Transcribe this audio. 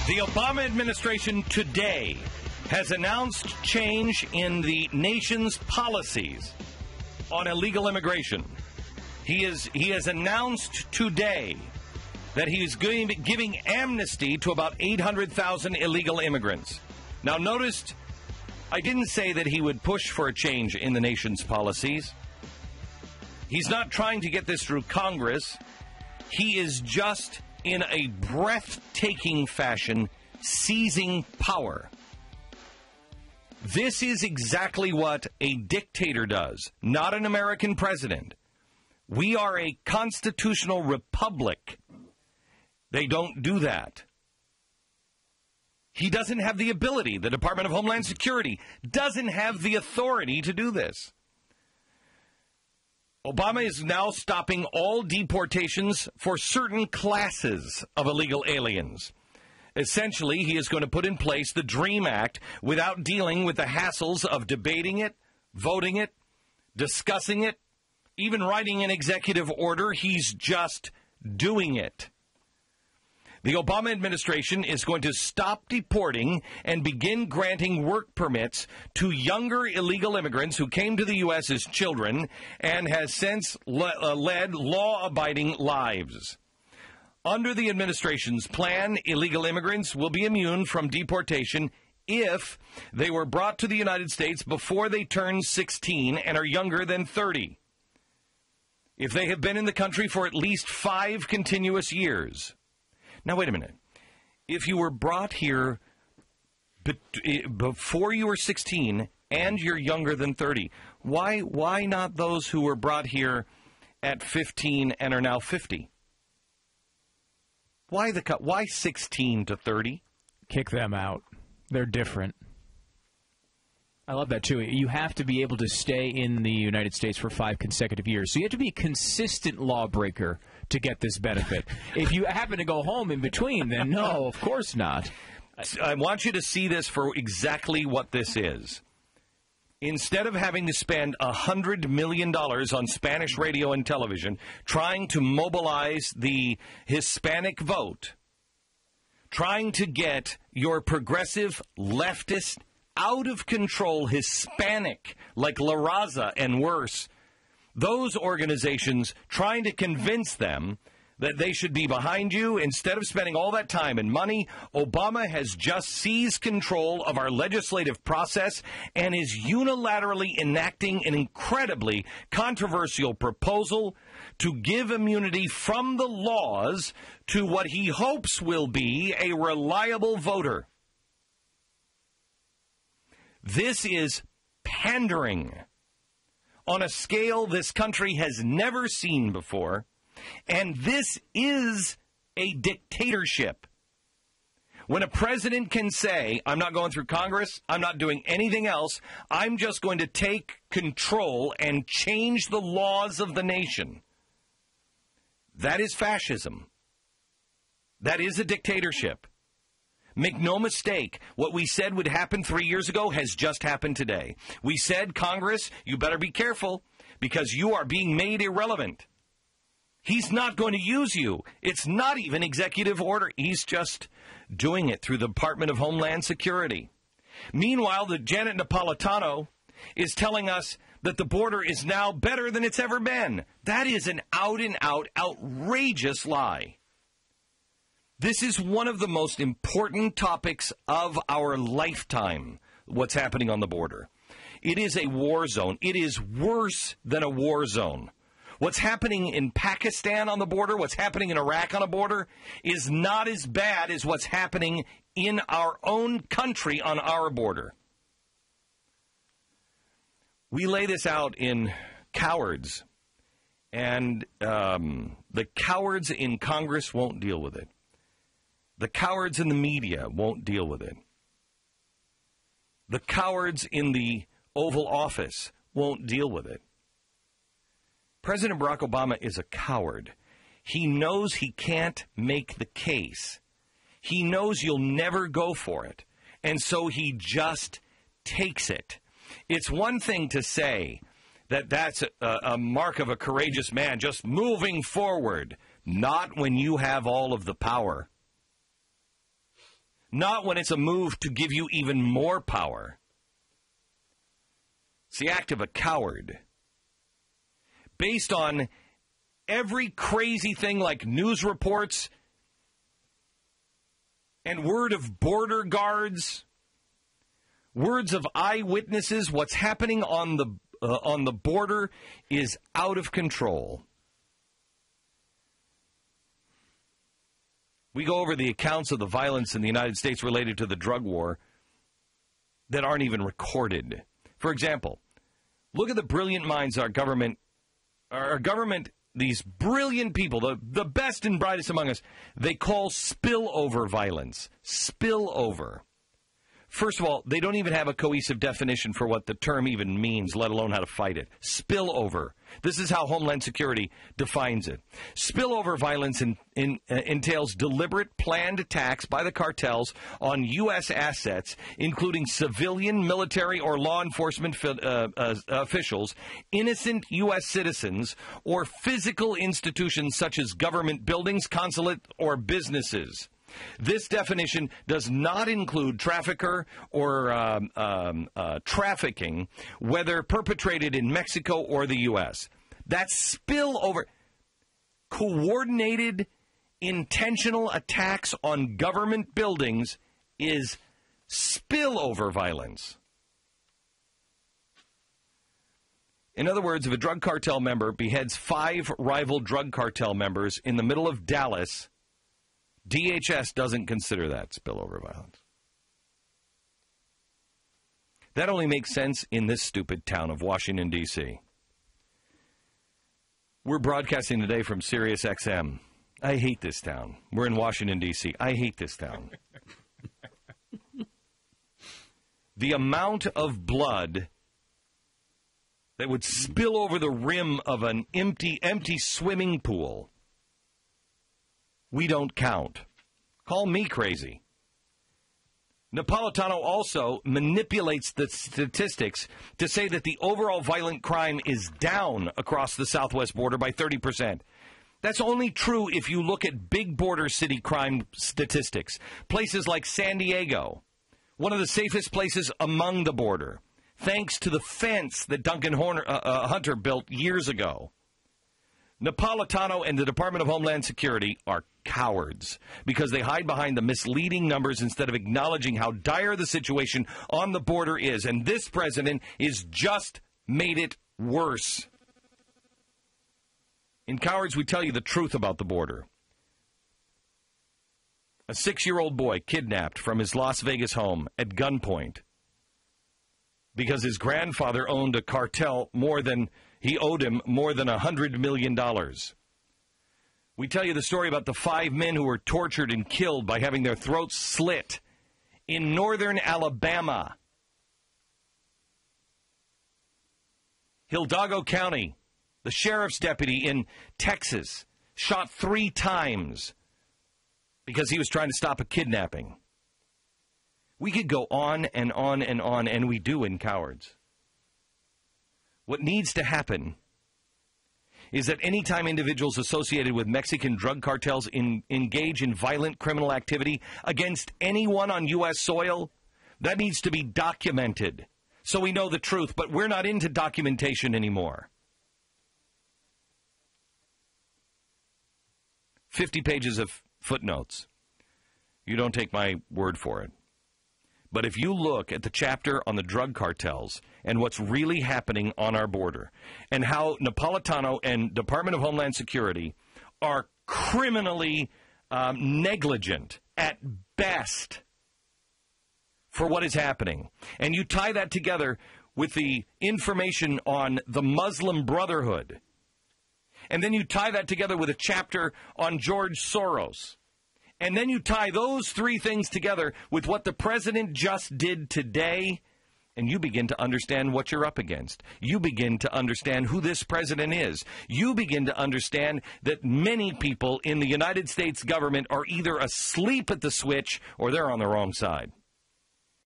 The Obama administration today has announced change in the nation's policies on illegal immigration. He has announced today that he is giving amnesty to about 800,000 illegal immigrants. Now, notice, I didn't say that he would push for a change in the nation's policies. He's not trying to get this through Congress. He is just, in a breathtaking fashion, seizing power. This is exactly what a dictator does, not an American president. We are a constitutional republic. They don't do that. He doesn't have the ability. The Department of Homeland Security doesn't have the authority to do this. Obama is now stopping all deportations for certain classes of illegal aliens. Essentially, he is going to put in place the DREAM Act without dealing with the hassles of debating it, voting it, discussing it, even writing an executive order. He's just doing it. The Obama administration is going to stop deporting and begin granting work permits to younger illegal immigrants who came to the U.S. as children and has since led law-abiding lives. Under the administration's plan, illegal immigrants will be immune from deportation if they were brought to the United States before they turn 16 and are younger than 30. If they have been in the country for at least 5 continuous years. Now, wait a minute. If you were brought here before you were 16 and you're younger than 30, why not those who were brought here at 15 and are now 50? Why 16 to 30? Kick them out. They're different. I love that, too. You have to be able to stay in the United States for 5 consecutive years. So you have to be a consistent lawbreaker to get this benefit. If you happen to go home in between, then no, of course not. I want you to see this for exactly what this is. Instead of having to spend $100 million on Spanish radio and television trying to mobilize the Hispanic vote, trying to get your progressive leftist out-of-control Hispanic, like La Raza and worse, those organizations trying to convince them that they should be behind you, instead of spending all that time and money, Obama has just seized control of our legislative process and is unilaterally enacting an incredibly controversial proposal to give immunity from the laws to what he hopes will be a reliable voter. This is pandering on a scale this country has never seen before, and this is a dictatorship. When a president can say, I'm not going through Congress, I'm not doing anything else, I'm just going to take control and change the laws of the nation, that is fascism. That is a dictatorship. Make no mistake, what we said would happen 3 years ago has just happened today. We said, Congress, you better be careful because you are being made irrelevant. He's not going to use you. It's not even executive order. He's just doing it through the Department of Homeland Security. Meanwhile, the Janet Napolitano is telling us that the border is now better than it's ever been. That is an out-and-out outrageous lie. This is one of the most important topics of our lifetime, what's happening on the border. It is a war zone. It is worse than a war zone. What's happening in Pakistan on the border, what's happening in Iraq on a border, is not as bad as what's happening in our own country on our border. We lay this out in cowards, and the cowards in Congress won't deal with it. The cowards in the media won't deal with it. The cowards in the Oval Office won't deal with it. President Barack Obama is a coward. He knows he can't make the case. He knows you'll never go for it. And so he just takes it. It's one thing to say that that's a mark of a courageous man, just moving forward. Not when you have all of the power. not when it's a move to give you even more power. It's the act of a coward. Based on every crazy thing like news reports and word of border guards, words of eyewitnesses, what's happening on the border is out of control. We go over the accounts of the violence in the United States related to the drug war that aren't even recorded. For example, look at the brilliant minds our government, these brilliant people, the best and brightest among us, they call spillover violence. Spillover. First of all, they don't even have a cohesive definition for what the term even means, let alone how to fight it. Spillover. This is how Homeland Security defines it. Spillover violence entails deliberate, planned attacks by the cartels on U.S. assets, including civilian, military, or law enforcement officials, innocent U.S. citizens, or physical institutions such as government buildings, consulate, or businesses. This definition does not include trafficker or trafficking, whether perpetrated in Mexico or the U.S. That's spillover. Coordinated, intentional attacks on government buildings is spillover violence. In other words, if a drug cartel member beheads 5 rival drug cartel members in the middle of Dallas, DHS doesn't consider that spillover violence. That only makes sense in this stupid town of Washington, D.C. We're broadcasting today from Sirius XM. I hate this town. We're in Washington, D.C. I hate this town. The amount of blood that would spill over the rim of an empty swimming pool, we don't count. Call me crazy. Napolitano also manipulates the statistics to say that the overall violent crime is down across the southwest border by 30%. That's only true if you look at big border city crime statistics. Places like San Diego, one of the safest places among the border, thanks to the fence that Duncan Hunter built years ago. Napolitano and the Department of Homeland Security are cowards because they hide behind the misleading numbers instead of acknowledging how dire the situation on the border is. And this president is just made it worse. In Cowards, we tell you the truth about the border. A 6-year-old boy kidnapped from his Las Vegas home at gunpoint because his grandfather owned a cartel he owed him more than $100 million. We tell you the story about the 5 men who were tortured and killed by having their throats slit in northern Alabama. Hidalgo County, the sheriff's deputy in Texas, shot 3 times because he was trying to stop a kidnapping. We could go on and on and on, and we do in Cowards. What needs to happen is that any time individuals associated with Mexican drug cartels engage in violent criminal activity against anyone on U.S. soil, that needs to be documented so we know the truth. But we're not into documentation anymore. 50 pages of footnotes. You don't take my word for it. But if you look at the chapter on the drug cartels and what's really happening on our border and how Napolitano and Department of Homeland Security are criminally negligent at best for what is happening, and you tie that together with the information on the Muslim Brotherhood, and then you tie that together with a chapter on George Soros, and then you tie those 3 things together with what the president just did today, and you begin to understand what you're up against. You begin to understand who this president is. You begin to understand that many people in the United States government are either asleep at the switch or they're on the wrong side.